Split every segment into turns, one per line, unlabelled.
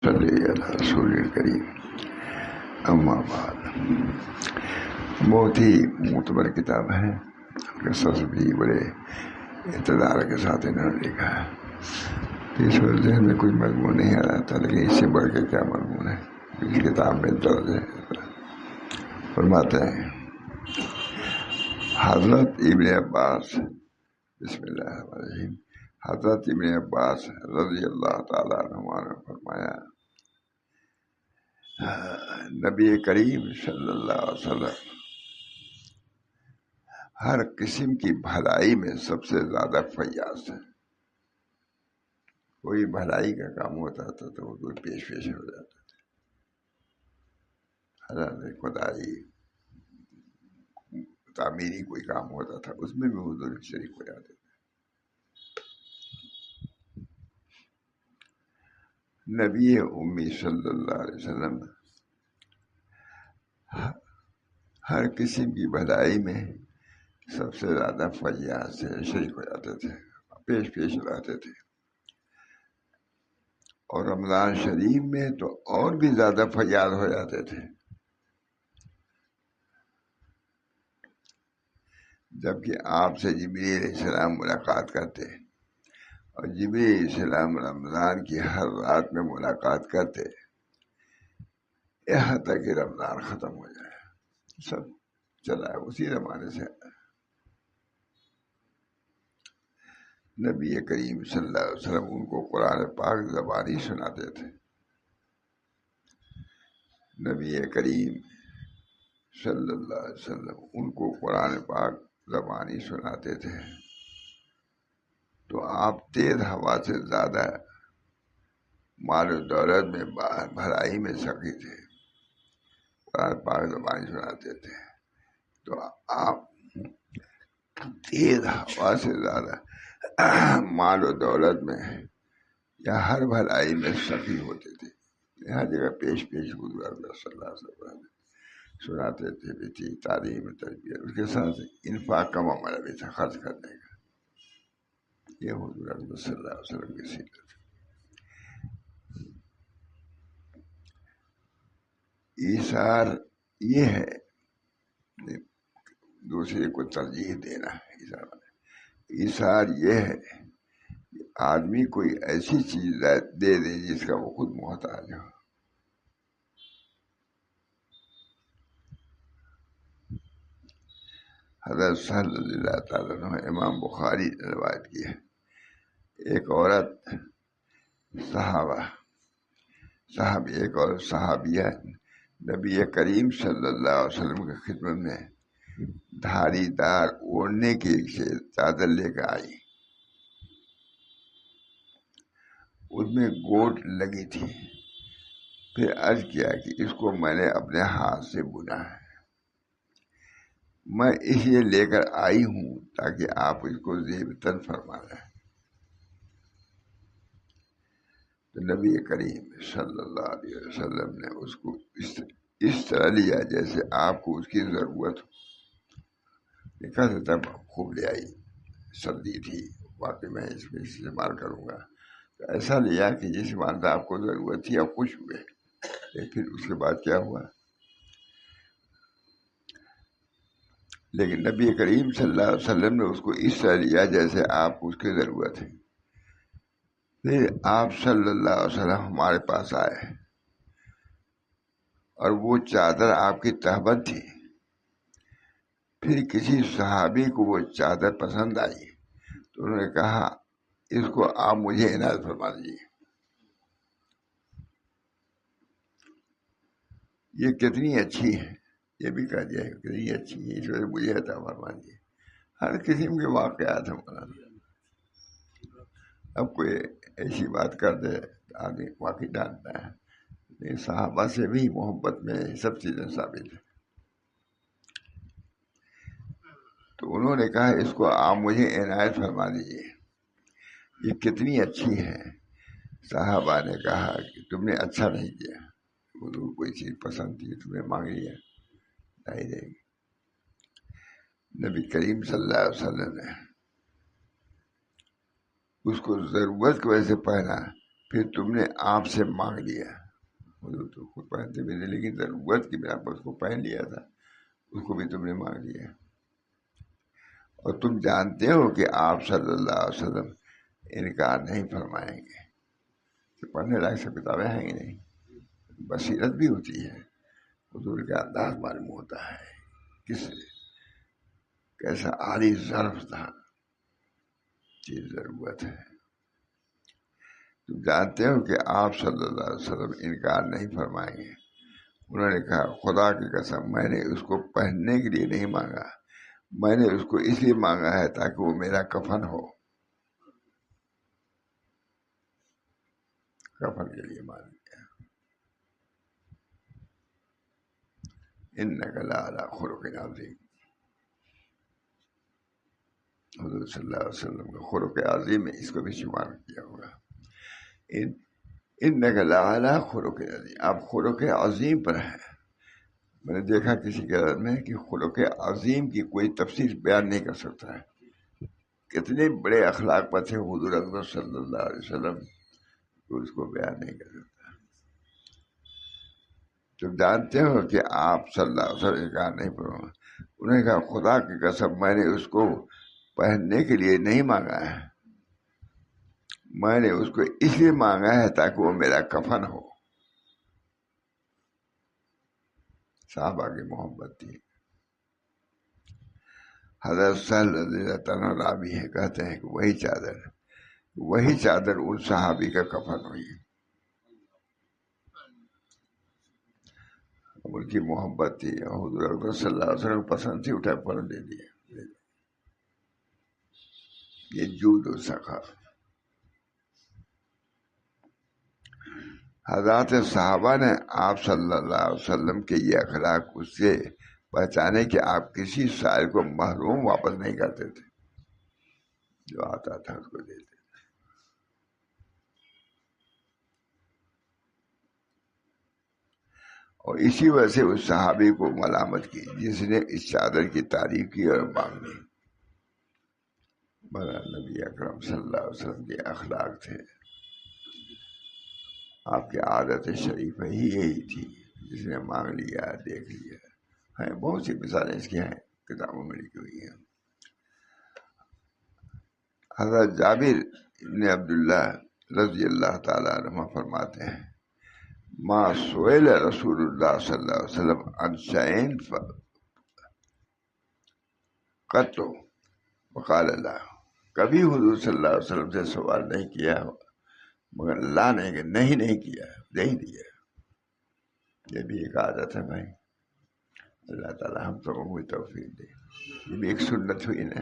صلی علی رسول کریم اما بعد. بہت ہی معتبر کتاب ہے. قصص بھی بڑے اقتدار کے ساتھ انہوں نے لکھا ہے. اس ذہن میں کوئی مضمون نہیں آ رہا تھا، لیکن اس سے بڑھ کے کیا مضمون ہے اس کتاب میں درج ہے. فرماتے ہیں حضرت ابن عباس، بسم اللہ الرحمن الرحیم، حضرت ابن عباس رضی اللہ تعالیٰ عنہ نے فرمایا نبی کریم صلی اللہ علیہ وسلم ہر قسم کی بھلائی میں سب سے زیادہ فیاض ہے. کوئی بھلائی کا کام ہوتا تھا تو وہ پیش ہو جاتا تھا. حضرت خدائی تعمیری کوئی کام ہوتا تھا اس میں بھی حضور شریک ہو جاتے تھے. نبی امی صلی اللہ علیہ وسلم ہر قسم کی بھلائی میں سب سے زیادہ فیاض سے شریک ہو جاتے تھے، پیش لاتے تھے. اور رمضان شریف میں تو اور بھی زیادہ فیاض ہو جاتے تھے. جبکہ آپ سے جبریل علیہ السلام ملاقات کرتے اور جبریل علیہ السلام رمضان کی ہر رات میں ملاقات کرتے یہاں تک کہ رمضان ختم ہو جائے. سب چلا ہے اسی زمانے سے. نبی کریم صلی اللہ علیہ وسلم ان کو قرآن پاک زبانی سناتے تھے. نبی کریم صلی اللہ علیہ وسلم ان کو قرآن پاک زبانی سناتے تھے تو آپ تیز ہوا سے زیادہ مال و دولت میں بھلائی میں سخی تھے. قرآن پاک زبانی سناتے تھے تو آپ تیز ہوا سے زیادہ مال و دولت میں یا ہر بھلائی میں سخی ہوتے تھے. ہر جگہ پیش حضور اللہ صلی اللہ علیہ وسلم سناتے تھے بھی تھی. تعلیم تربیت اس کے ساتھ انفاق کا معاملہ بھی تھا، خرچ کرنے کا. یہ حضور اللہ صلی اللہ علیہ وسلم کی سیرت. ایثار یہ ہے دوسرے کو ترجیح دینا. ایثار یہ ہے کہ آدمی کوئی ایسی چیز دے دے جس کا وہ خود محتاج ہو. حضرت صلی اللہ تعالیٰ عنہ امام بخاری نے روایت کی ہے. ایک عورت ایک اور صحابیہ نبی کریم صلی اللہ علیہ وسلم کی خدمت میں دھاری دار اوڑھنے کی چادر لے کر آئی. اس میں گوٹ لگی تھی. پھر عرض کیا کہ اس کو میں نے اپنے ہاتھ سے بنا ہے. میں اس لیے لے کر آئی ہوں تاکہ آپ اس کو زیب تن فرما لیں. تو نبی کریم صلی اللہ علیہ وسلم نے اس کو اس طرح لیا جیسے آپ کو اس کی ضرورت ہو. لکھا تھا تب خوب لے آئی، سردی تھی، واقعی میں اس میں استعمال کروں گا. تو ایسا لیا کہ جس بات آپ کو ضرورت تھی آپ خوش ہوئے. پھر اس کے بعد کیا ہوا؟ لیکن نبی کریم صلی اللہ علیہ وسلم نے اس کو اس طرح لیا جیسے آپ کو اس کی ضرورت ہے. پھر آپ صلی اللہ علیہ وسلم ہمارے پاس آئے اور وہ چادر آپ کی تہبند تھی. پھر کسی صحابی کو وہ چادر پسند آئی تو انہوں نے کہا اس کو آپ مجھے عنایت فرما دیجیے. یہ کتنی اچھی ہے، یہ بھی کہا جائے کتنی اچھی ہے، اس وجہ مجھے عطا فرما دیجیے. ہر قسم کے واقعات ہیں مولانا. اب کوئی ایسی بات کر دے آدمی واقعی ڈالتا ہے. لیکن صحابہ سے بھی محبت میں سب چیزیں ثابت ہیں. تو انہوں نے کہا اس کو آپ مجھے عنایت فرما دیجیے، یہ کتنی اچھی ہے. صحابہ نے کہا کہ تم نے اچھا نہیں کیا، حضور کوئی چیز پسند تھی تم نے مانگ لیا، نہیں دے گی. نبی کریم صلی اللہ علیہ وسلم نے اس کو ضرورت کی وجہ سے پہنا پھر تم نے آپ سے مانگ لیا. حضور تو خود پہنتے بھی تھے لیکن ضرورت کی بنا پر اس کو پہن لیا تھا, اس کو بھی تم نے مانگ لیا. اور تم جانتے ہو کہ آپ صلی اللہ علیہ وسلم انکار نہیں فرمائیں گے کہ پڑھنے لائق سب کتابیں ہیں ہی نہیں. بصیرت بھی ہوتی ہے, حضور کا انداز معلوم ہوتا ہے کس کیسا عالی ظرف تھا, چیز ضرورت ہے. تم جانتے ہو کہ آپ صلی اللہ علیہ وسلم انکار نہیں فرمائیں گے. انہوں نے کہا خدا کی قسم میں نے اس کو پہننے کے لیے نہیں مانگا, میں نے اس کو اس لیے مانگا ہے تاکہ وہ میرا کفن ہو. کفن کے لیے مانگ لیا. انک لعلی خلق عظیم. حضور صلی اللہ علیہ وسلم کا خلق عظیم میں اس کو بھی شمار کیا ہوگا. انک لعلی خلق عظیم, آپ خلق عظیم پر ہیں. میں نے دیکھا کسی کے میں کہ خلق عظیم کی کوئی تفسیر بیان نہیں کر سکتا ہے. کتنے بڑے اخلاق پر تھے حضور اکبر صلی اللہ علیہ وسلم, تو اس کو بیان نہیں کر سکتا. تم جانتے ہو کہ آپ صلی اللہ علیہ وسلم انکار نہیں فرمائیں. انہوں نے کہا خدا کی قسم میں نے اس کو پہننے کے لیے نہیں مانگا ہے, میں نے اس کو اس لیے مانگا ہے تاکہ وہ میرا کفن ہو. صحابہ کی محبت تھی. حضرت سہل رضی اللہ عنہ راوی ہے, کہتے ہیں کہ وہی چادر ان صحابی کا کفن ہوئی. ان کی محبت تھی, حضور اکبر صلی اللہ علیہ وسلم پسند تھی, اٹھا فوراً دے دیا. یہ جود و سخا. حضرات صحابہ نے آپ صلی اللہ علیہ وسلم کے یہ اخلاق اس سے پہچانے کہ آپ کسی سائل کو محروم واپس نہیں کرتے تھے, جو آتا تھا اس کو دیتے. اور اسی وجہ سے اس صحابی کو ملامت کی جس نے اس چادر کی تعریف کی اور مانگی. بڑا نبی اکرم صلی اللہ علیہ وسلم کے اخلاق تھے. آپ کی عادت شریف ہی یہی تھی, جس نے مانگ لیا دیکھ لیا. ہیں بہت سی مثالیں اس کی ہیں, کتابوں میں لکھی ہوئی ہیں. حضرت جابر بن عبداللہ رضی اللہ تعالی عنہ فرماتے ہیں ما سئل رسول اللہ صلی اللہ علیہ وسلم عن شیء قط وقال اللہ. کبھی حضور صلی اللہ علیہ وسلم سے سوال نہیں کیا مگر اللہ نے کہ نہیں کیا, نہیں دیا. یہ بھی ایک عادت ہے بھائی, اللہ تعالیٰ ہم سب کو توفیق دے. یہ بھی ایک سنت ہوئی نا,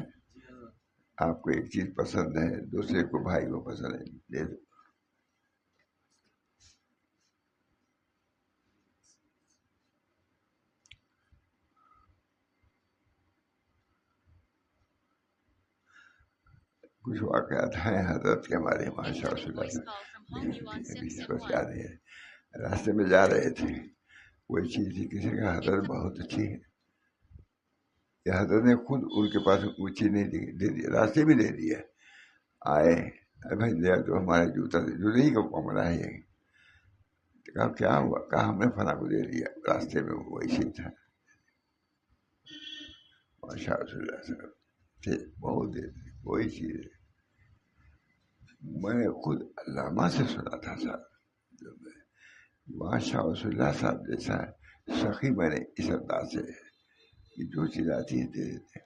آپ کو ایک چیز پسند ہے, دوسرے کو بھائی کو پسند ہے, دے دو. کچھ واقعات ہیں حضرت کے ہمارے ماشاء اللہ یاد ہے. راستے میں جا رہے تھے, کوئی چیز تھی, کسی کا حضرت بہت اچھی ہے, یہ حضرت نے خود ان کے پاس اونچی نہیں دے دیا, راستے میں دے دیا. آئے بھائی دیا تو ہمارے جوتا جو نہیں کا معاملہ ہے. کہا کیا ہوا, کہا ہم نے فلاں کو دے دیا, راستے میں وہ اسی تھا. ماشاء اللہ تھے بہت دیر, وہی چیز ہے. میں نے خود علامہ سے سنا تھا صاحب, ماشاء اللہ صاحب جیسا سخی میں نے اس انداز سے کہ جو چیز آتی ہے دے دیتے.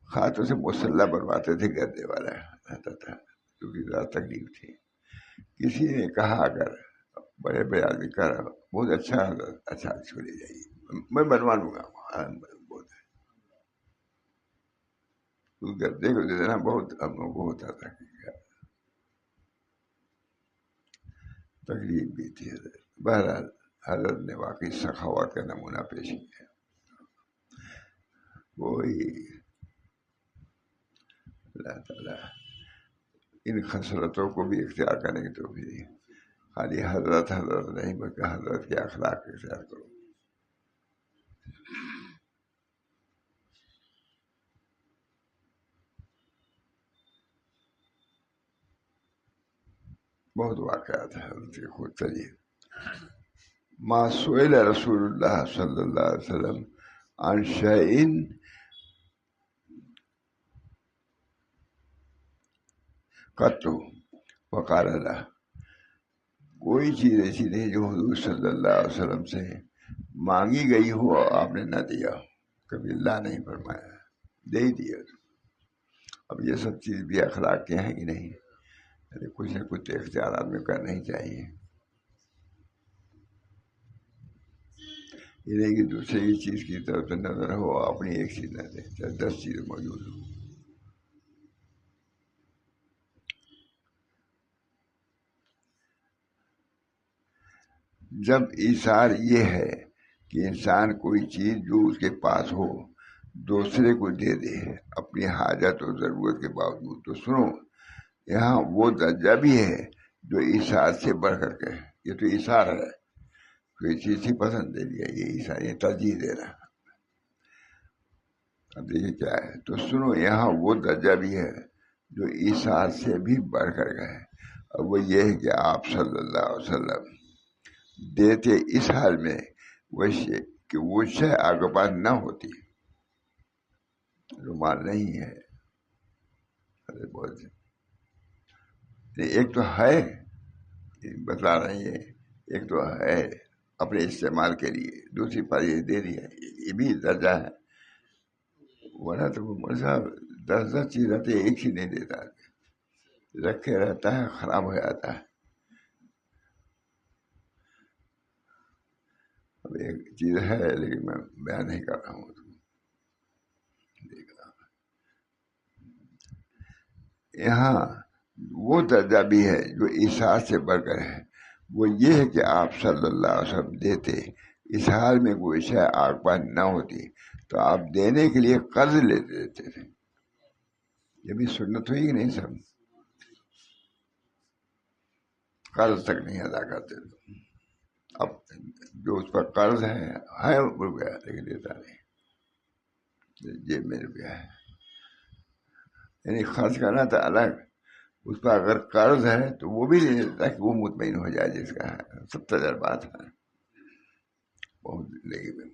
خاتوں سے مسلح بنواتے تھے, گردے والا رہتا تھا, کیونکہ زیادہ تکلیف تھی. کسی نے کہا اگر بڑے بڑے آدمی کر بہت اچھا اس کو لے جائیے, میں بنوا لوں گا. بہت گردے کو دے دینا بہت ہم لوگوں کو ہوتا تھا, تکلیف بھی تھی. بہرحال حضرت نے واقعی سخاوت کا نمونہ پیش کیا. وہی اللہ تعالیٰ ان خصلتوں کو بھی اختیار کرنے کی توفیق دی. خالی حضرت نہیں بلکہ حضرت کے اخلاق اختیار کرو. بہت واقعات ہیں ان کے خود. چلیے. ما سئل رسول اللہ صلی اللہ علیہ وسلم عن شیء قط وقال له، کوئی چیز ایسی نہیں جو حضور صلی اللہ علیہ وسلم سے مانگی گئی ہو اور آپ نے نہ دیا. کبھی اللہ نہیں فرمایا، دے ہی دیا. اب یہ سب چیز بھی اخلاق کے ہیں کہ نہیں؟ کچھ نہ کچھ اختیارات میں کرنا ہی چاہیے. یہ نہیں کہ دوسرے کی چیز کی طرف نظر ہو، اپنی ایک چیز نہ دے، چاہے 10 چیزیں موجود ہوں. جب ایثار یہ ہے کہ انسان کوئی چیز جو اس کے پاس ہو دوسرے کو دے دے اپنی حاجت اور ضرورت کے باوجود، تو سنو یہاں وہ درجہ بھی ہے جو ایثار سے بڑھ کر کے. یہ تو ایثار ہے، کوئی چیز ہی پسند دے دیا، یہ ایثار، یہ ترجیح دینا. اب دیکھیے کیا ہے، تو سنو یہاں وہ درجہ بھی ہے جو ایثار سے بھی بڑھ کر گئے، اور وہ یہ ہے کہ آپ صلی اللہ علیہ وسلم دیتے اس حال میں وہ شے آپ کے پاس نہ ہوتی. رومال نہیں ہے، ایک تو ہے بتلا رہی ہے، ایک تو ہے اپنے استعمال کے لیے، دوسری پر یہ دے دیا. یہ بھی درجہ ہے. ورنہ تو وہ صاحب 10 چیز رہتی ہے، ایک ہی نہیں دیتا، رکھے رہتا ہے، خراب ہو جاتا ہے. اب ایک چیز ہے لیکن میں بیان نہیں کر رہا ہوں. یہاں وہ درجہ بھی ہے جو ایثار سے بڑھ کر ہے، وہ یہ ہے کہ آپ صلی اللہ علیہ وسلم دیتے اس حال میں کوئی شے آپ پاس نہ ہوتی تو آپ دینے کے لیے قرض لیتے دیتے تھے. یہ بھی سنت ہوئی کہ نہیں؟ سب قرض تک نہیں ادا کرتے. اب جو اس پر قرض ہے روپیہ لیکن دیتا نہیں، جیب میں روپیہ ہے. یعنی خرچ کرنا تھا الگ، اس پر اگر قرض ہے تو وہ بھی نہیں دیتا کہ وہ مطمئن ہو جائے جس کا ہے. سب تجربات ہیں بہت زندگی میں.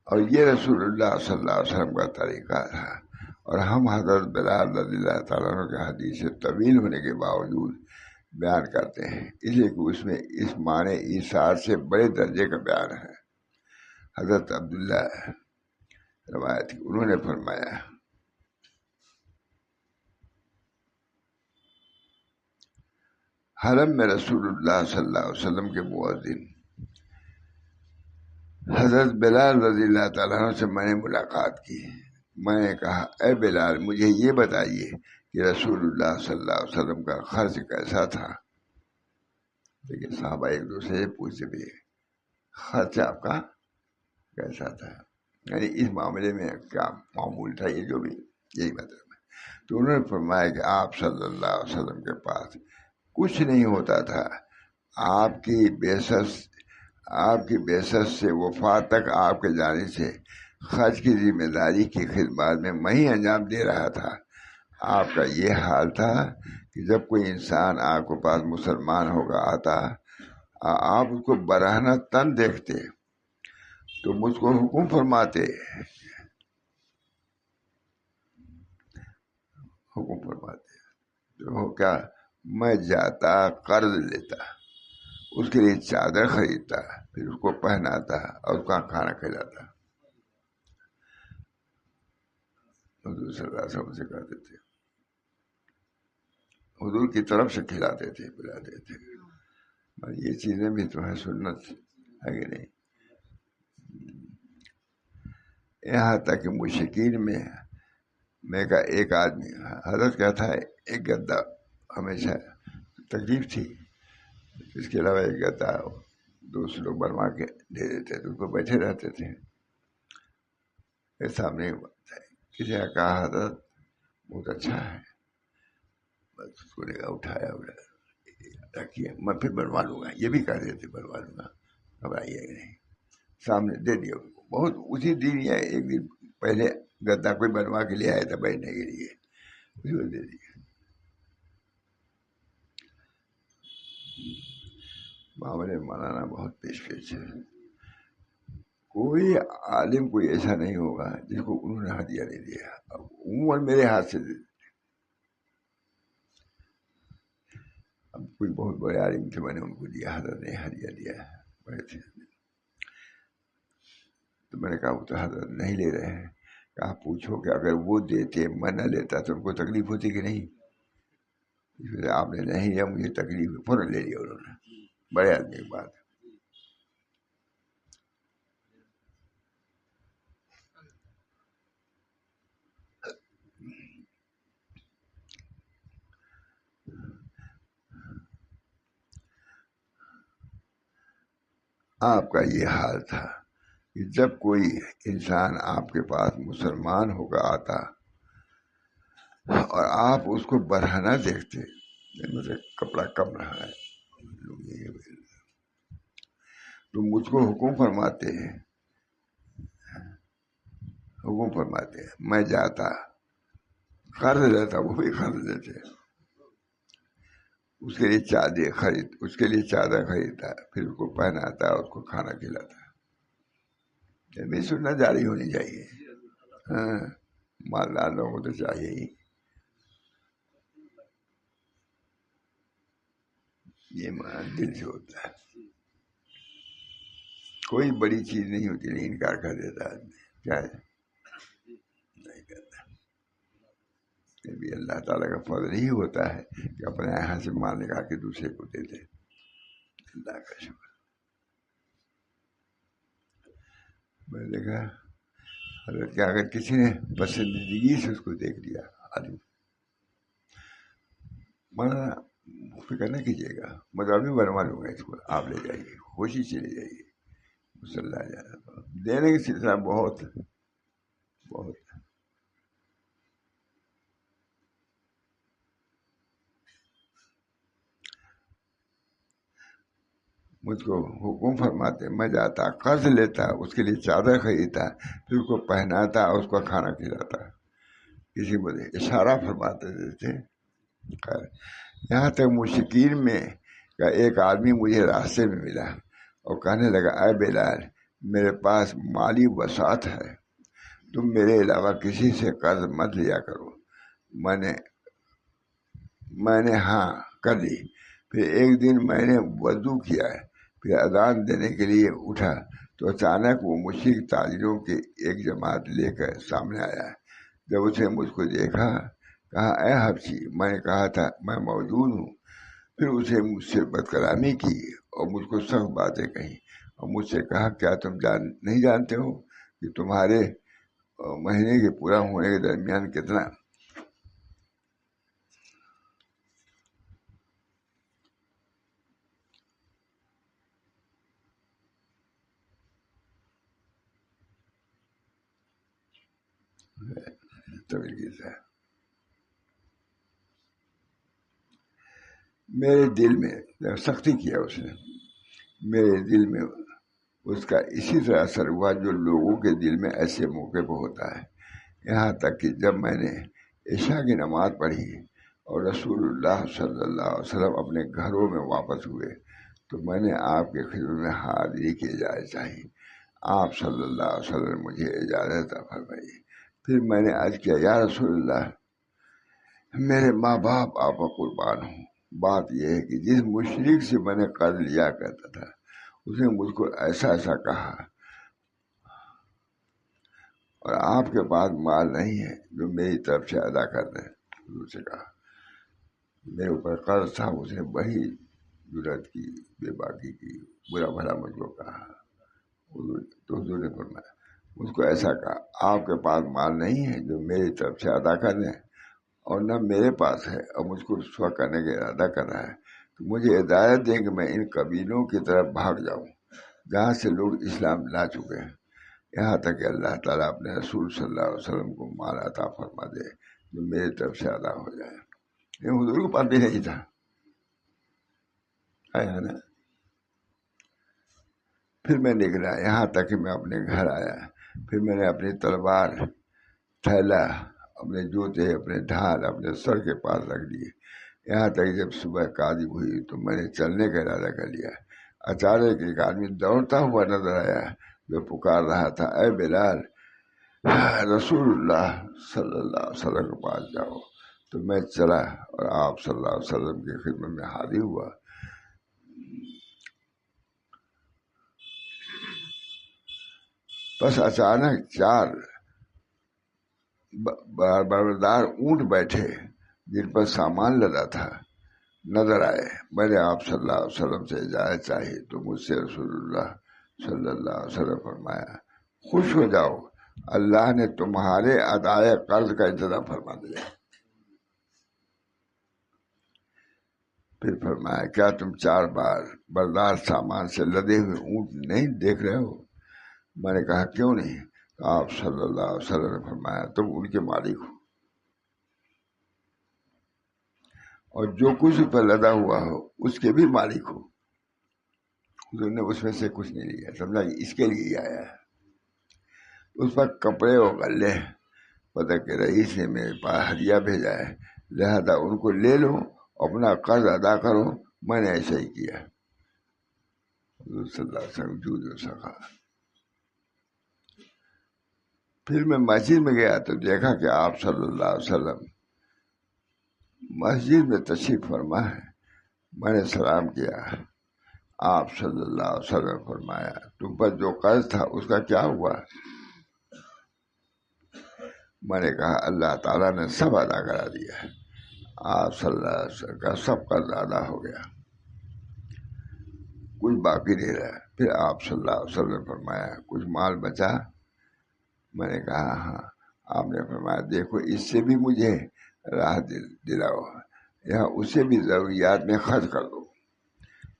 اور یہ رسول اللہ صلی اللہ علیہ وسلم کا طریقہ تھا. اور ہم حضرت بلال رضی اللہ تعالیٰ عنہ کے حدیث طویل ہونے کے باوجود بیان کرتے ہیں، اس لیے کہ اس میں اس معنی ایثار سے بڑے درجے کا بیان ہے. حضرت عبداللہ روایت انہوں نے فرمایا، حرم میں رسول اللہ صلی اللہ علیہ وسلم کے مؤذن حضرت بلال رضی اللہ تعالیٰ عنہ سے میں نے ملاقات کی. میں نے کہا اے بلال، مجھے یہ بتائیے کہ رسول اللہ صلی اللہ علیہ وسلم کا خرچ کیسا تھا. لیکن صحابہ ایک دوسرے سے پوچھتے بھی خرچ آپ کا کیسا تھا، یعنی اس معاملے میں کیا معمول تھا، یہ جو بھی یہی مطلب ہے. تو انہوں نے فرمایا کہ آپ صلی اللہ علیہ وسلم کے پاس کچھ نہیں ہوتا تھا. آپ کی بعثت سے وفات تک آپ کے جانے سے خرچ کی ذمہ داری کی خدمات میں میں ہی انجام دے رہا تھا. آپ کا یہ حال تھا کہ جب کوئی انسان آپ کے پاس مسلمان ہوگا آتا، آپ اس کو برہنہ تن دیکھتے تو مجھ کو حکم فرماتے تو کیا میں جاتا قرض لیتا، اس کے لیے چادر خریدتا، پھر اس کو پہناتا اور اس کا کھانا کھلاتا. حضور صلی اللہ علیہ وسلم سے کہتے تھے، حضور کی طرف سے کھلاتے تھے پلاتے تھے. یہ چیزیں بھی تو ہے، سنت ہے کہ نہیں؟ یہاں تک کہ مشرکین میں کا ایک آدمی حضرت کا تھا، ایک گدا ہمیشہ تکلیف تھی، اس کے علاوہ ایک گدا دوسرے لوگ بنوا کے دے دیتے تھے، اس کو بیٹھے رہتے تھے. سامنے کسی نے کہا حضرت بہت اچھا ہے، بس اس کو اٹھایا رکھیے، میں پھر بنوا لوں گا. یہ بھی کہہ رہے تھے بنوا لوں گا، گھبرائیے نہیں. سامنے دے دیا اس کو. بہت اسی دن یا ایک دن پہلے گدا کوئی بنوا کے لے آیا تھا بیٹھنے کے لیے، اسی کو دے دیا. معاملے مولانا بہت پیش پیش ہے. کوئی عالم کوئی ایسا نہیں ہوگا جس کو انہوں نے ہدیہ نہیں دیا. اب عموماً میرے ہاتھ سے دے. اب کوئی بہت بڑے عالم تھے, میں نے ان کو دیا, حضرت نے ہدیہ دیا ہے بڑے تھے. تو میں نے کہا وہ تو حضرت نہیں لے رہے ہیں. کہا پوچھو کہ اگر وہ دیتے میں نہ لیتا تو ان کو تکلیف ہوتی کہ نہیں. آپ نے نہیں لیا, مجھے تکلیف, فوراً لے لیا انہوں نے. بڑے آدمی کی بات. آپ کا یہ حال تھا کہ جب کوئی انسان آپ کے پاس مسلمان ہو کر آتا اور آپ اس کو بڑھانا دیکھتے, مطلب کپڑا کم رہا ہے تو مجھ کو حکم فرماتے ہیں, میں جاتا قرض لیتا, وہ بھی قرض لیتے, اس کے لیے چادر خریدتا, پھر اس کو پہناتا, اس کو کھانا کھلاتا. یہ بھی سننا جاری ہونی چاہیے. ہاں, مالدار لوگوں کو تو چاہیے ہی. یہ دل سے ہوتا ہے, کوئی بڑی چیز نہیں ہوتی, نہیں انکار کر دیتا آدمی, کیا ہے نہیں کرتا. یہ بھی اللہ تعالیٰ کا فضل ہی ہوتا ہے کہ اپنے یہاں سے مال نکال کے دوسرے کو دے دے. اللہ کا شکر. میں نے کہا حضرت کہ اگر کسی نے پسندیدگی سے اس کو دیکھ لیا عالم, مولانا فکر نہ کیجیے گا, مطلب بنوا لوں گا اس کو, آپ لے جائیے, خوشی سے لے جائیے. مسلح دینے کی سلسلہ بہت بہت. مجھ کو حکم فرماتے, میں جاتا, قرض لیتا, اس کے لیے چادر خریدتا, پھر اس کو پہناتا, اس کو کھانا کھلاتا. کسی مجھے اشارہ فرماتے تھے. خیر, یہاں تک مشکین میں کا ایک آدمی مجھے راستے میں ملا اور کہنے لگا, اے بلال, میرے پاس مالی وسعت ہے, تم میرے علاوہ کسی سے قرض مت لیا کرو. میں نے ہاں کر لی. پھر ایک دن میں نے وضو کیا ہے, پھر اذان دینے کے لیے اٹھا تو اچانک وہ مشرک تاجروں کی ایک جماعت لے کر سامنے آیا. جب اسے مجھ کو دیکھا, کہا, اے حبشی, میں نے کہا تھا میں موجود ہوں. پھر اسے مجھ سے بد کلامی کی اور مجھ کو سخت باتیں کہیں, اور مجھ سے کہا, کیا تم نہیں جانتے ہو کہ تمہارے مہینے کے پورا ہونے کے درمیان کتنا طویل ہے. میرے دل میں جب سختی کیا اس نے, میرے دل میں اس کا اسی طرح اثر ہوا جو لوگوں کے دل میں ایسے موقع پہ ہوتا ہے. یہاں تک کہ جب میں نے عشاء کی نماز پڑھی اور رسول اللہ صلی اللہ علیہ وسلم اپنے گھروں میں واپس ہوئے تو میں نے آپ کے خدمت میں حاضری کی اجازت چاہی. آپ صلی اللہ علیہ وسلم نے مجھے اجازت فرمائی. پھر میں نے عرض کیا, یا رسول اللہ, میرے ماں باپ آپ کا قربان ہوں. بات یہ ہے کہ جس مشرک سے میں نے قرض لیا کرتا تھا اس نے مجھ کو ایسا کہا, اور آپ کے پاس مال نہیں ہے جو میری طرف سے ادا کر دیں. حضور سے کہا, میرے اوپر قرض تھا, اس نے وہی جرات کی, بے باکی کی, برا بھلا مجھ کو کہا. تو حضور نے فرمایا, مجھ کو ایسا کہا, آپ کے پاس مال نہیں ہے جو میری طرف سے ادا کر دیں, اور نہ میرے پاس ہے, اور مجھ کو رسوا کرنے کا ارادہ کر رہا ہے, تو مجھے ہدایت دیں کہ میں ان قبیلوں کی طرف بھاگ جاؤں جہاں سے لوگ اسلام لا چکے ہیں, یہاں تک کہ اللہ تعالیٰ اپنے رسول صلی اللہ علیہ وسلم کو مال عطا فرما دے جو میری طرف سے ادا ہو جائے. یہ حضور کے پاس بھی نہیں تھا, ہے نا. پھر میں نکلا, یہاں تک کہ میں اپنے گھر آیا. پھر میں نے اپنی تلوار, تھیلا, اپنے جوتے, اپنے ڈھال اپنے سر کے پاس رکھ دیے. یہاں تک جب صبح قادم ہوئی تو میں نے چلنے کا ارادہ کر لیا. اچانک ایک آدمی دوڑتا ہوا نظر آیا جو پکار رہا تھا، اے بلال، رسول اللہ صلی اللہ علیہ وسلم کے پاس جاؤ۔ تو میں چلا اور آپ صلی اللہ علیہ وسلم کی خدمت میں حاضر ہوا۔ بس اچانک 4 بربردار اونٹ بیٹھے جن پر سامان لدا تھا نظر آئے۔ میں نے آپ صلی اللہ علیہ وسلم سے اجازت چاہی تو مجھ سے رسول اللہ صلی اللہ علیہ وسلم فرمایا، خوش ہو جاؤ، اللہ نے تمہارے ادائے قرض کا انتظام فرما دیا۔ پھر فرمایا، کیا تم 4 بردار سامان سے لدے ہوئے اونٹ نہیں دیکھ رہے ہو؟ میں نے کہا کیوں نہیں؟ آپ صلی اللہ علیہ وسلم نے فرمایا، تم ان کے مالک ہو، اور جو کچھ پر لدا ہوا ہو اس کے بھی مالک ہو۔ حضور نے اس میں سے کچھ نہیں لیا، سمجھا اس کے لیے آیا ہے۔ اس پر کپڑے اور غلے پتہ کہ رئیس نے میرے پاس ہدیہ بھیجا ہے، لہذا ان کو لے لو، اپنا قرض ادا کرو۔ میں نے ایسا ہی کیا۔ حضور صلی اللہ علیہ وسلم جود و سخا۔ پھر میں مسجد میں گیا تو دیکھا کہ آپ صلی اللہ علیہ وسلم مسجد میں تشریف فرما ہے۔ میں نے سلام کیا۔ آپ صلی اللہ علیہ وسلم فرمایا، تم پر جو قرض تھا اس کا کیا ہوا؟ میں نے کہا اللہ تعالیٰ نے سب ادا کرا دیا ہے۔ آپ صلی اللہ علیہ وسلم کا سب قرض ادا ہو گیا، کچھ باقی نہیں رہا۔ پھر آپ صلی اللہ علیہ وسلم نے فرمایا، کچھ مال بچا؟ میں نے کہا ہاں۔ آپ نے فرمایا، دیکھو اس سے بھی مجھے راہ دلاؤ، یہاں اسے بھی ضروریات میں خرچ کر دو۔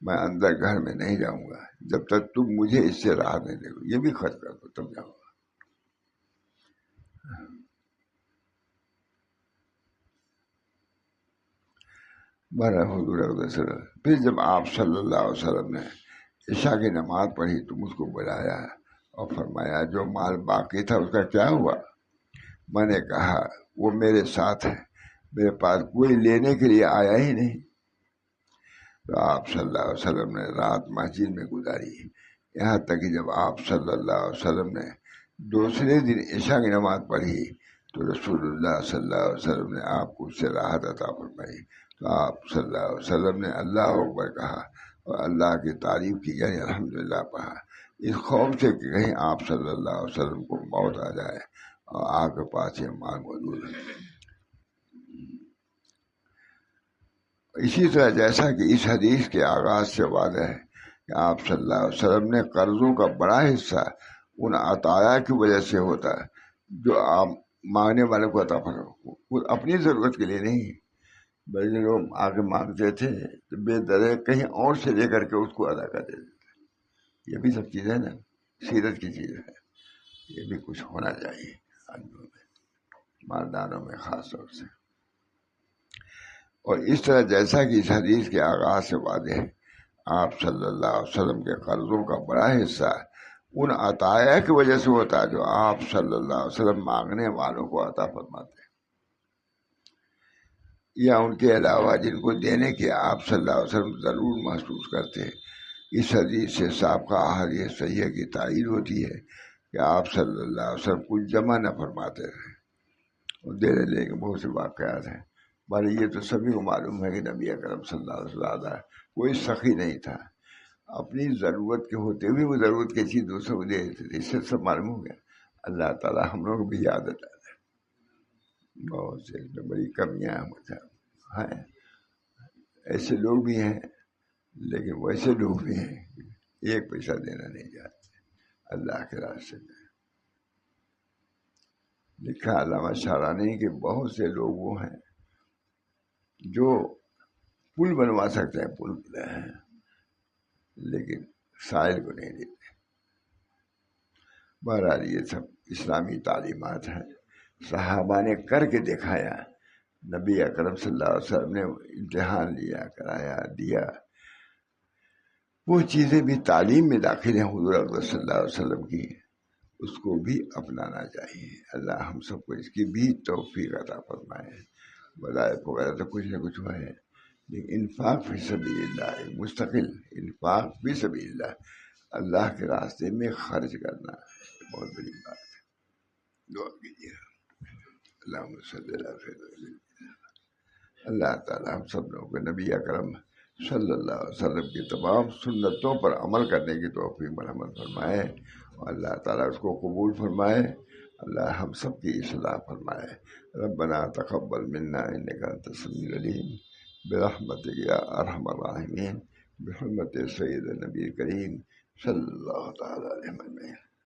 میں اندر گھر میں نہیں جاؤں گا جب تک تم مجھے اس سے راہ نہیں دے گو، یہ بھی خرچ کر دو تب جاؤں گا۔ بہرحال حضور صلی اللہ علیہ وسلم پھر جب آپ صلی اللہ علیہ وسلم نے عشاء کی نماز پڑھی تو مجھ کو بلایا اور فرمایا، جو مال باقی تھا اس کا کیا ہوا؟ میں نے کہا وہ میرے ساتھ ہے، میرے پاس کوئی لینے کے لیے آیا ہی نہیں۔ تو آپ صلی اللہ علیہ وسلم نے رات مسجد میں گزاری، یہاں تک کہ جب آپ صلی اللہ علیہ وسلم نے دوسرے دن عشاء کی نماز پڑھی تو رسول اللہ صلی اللہ علیہ وسلم نے آپ کو اس سے راحت عطا فرمائی۔ تو آپ صلی اللہ علیہ وسلم نے اللہ اکبر کہا اور اللہ کی تعریف کی، یعنی الحمدللہ پڑھا، اس خوف سے کہ کہیں آپ صلی اللہ علیہ وسلم کو موت آ جائے اور آپ کے پاس یہ مال موجود ہے۔ اسی طرح جیسا کہ اس حدیث کے آغاز سے واضح ہے کہ آپ صلی اللہ علیہ وسلم نے قرضوں کا بڑا حصہ ان عطایا کی وجہ سے ہوتا ہے جو آپ مانگنے والے کو عطا فرماتے، خود اپنی ضرورت کے لیے نہیں، بلکہ لوگ آگے مانگتے تھے تو بے درے کہیں اور سے لے کر کے اس کو ادا کر دیتے تھے۔ یہ بھی سب چیزیں نا سیرت کی چیز ہے، یہ بھی کچھ ہونا چاہیے آدمیوں میں، مالداروں میں خاص طور سے۔ اور اس طرح جیسا کہ اس حدیث کے آغاز سے واضح ہے، آپ صلی اللہ علیہ وسلم کے قرضوں کا بڑا حصہ ان عطایا کی وجہ سے ہوتا ہے جو آپ صلی اللہ علیہ وسلم مانگنے والوں کو عطا فرماتے ہیں، یا ان کے علاوہ جن کو دینے کی آپ صلی اللہ علیہ وسلم ضرور محسوس کرتے ہیں۔ اس حدیث سے سابقہ احادیث صحیحہ کی تائید ہوتی ہے کہ آپ صلی اللہ علیہ وسلم کچھ جمع نہ فرماتے تھے اور دینے لے کے بہت سے واقعات ہیں۔ بھلے یہ تو سبھی کو معلوم ہے کہ نبی اکرم صلی اللہ علیہ وسلم کوئی سخی نہیں تھا، اپنی ضرورت کے ہوتے ہوئے وہ ضرورت کی چیز دوسروں کو دے دیتے تھے۔ اس سے سب معلوم ہو گیا۔ اللہ تعالیٰ ہم لوگ کو بھی یاد آتا ہے، بہت سے اس میں بڑی کمیاں ہیں، ایسے لوگ بھی ہیں لیکن ویسے لوگ بھی ہیں ایک پیسہ دینا نہیں چاہتے اللہ کے راستے میں۔ لکھا علامہ شارانی کہ بہت سے لوگ وہ ہیں جو پل بنوا سکتے ہیں، پل لیکن سائل کو نہیں دیتے۔ بہرحال یہ سب اسلامی تعلیمات ہیں، صحابہ نے کر کے دکھایا، نبی اکرم صلی اللہ علیہ وسلم نے امتحان لیا، کرایا، دیا۔ وہ چیزیں بھی تعلیم میں داخل ہیں حضور اکرم صلی اللہ علیہ وسلم کی، اس کو بھی اپنانا چاہیے۔ اللہ ہم سب کو اس کی بھی توفیق عطا فرمائے۔ وظائف وغیرہ تو کچھ نہ کچھ ہے، انفاق فی سبیل اللہ مستقل انفاق فی سبیل اللہ، اللہ کے راستے میں خرچ کرنا بہت بڑی بات ہے. دعا کیجیے. اللہم صلی اللہ علیہ وسلم. اللہ تعالیٰ ہم سب لوگوں کو نبی اکرم صلی اللہ علیہ وسلم کی تمام سنتوں پر عمل کرنے کی توفیق مرحمت فرمائے، اور اللہ تعالیٰ اس کو قبول فرمائے. اللہ ہم سب کی اصلاح فرمائے. ربنا تقبل منا انک انت السمیع العلیم برحمتک یا ارحم الراحمین بحرمت سید النبی کریم صلی اللہ تعالیٰ علیہ وسلم.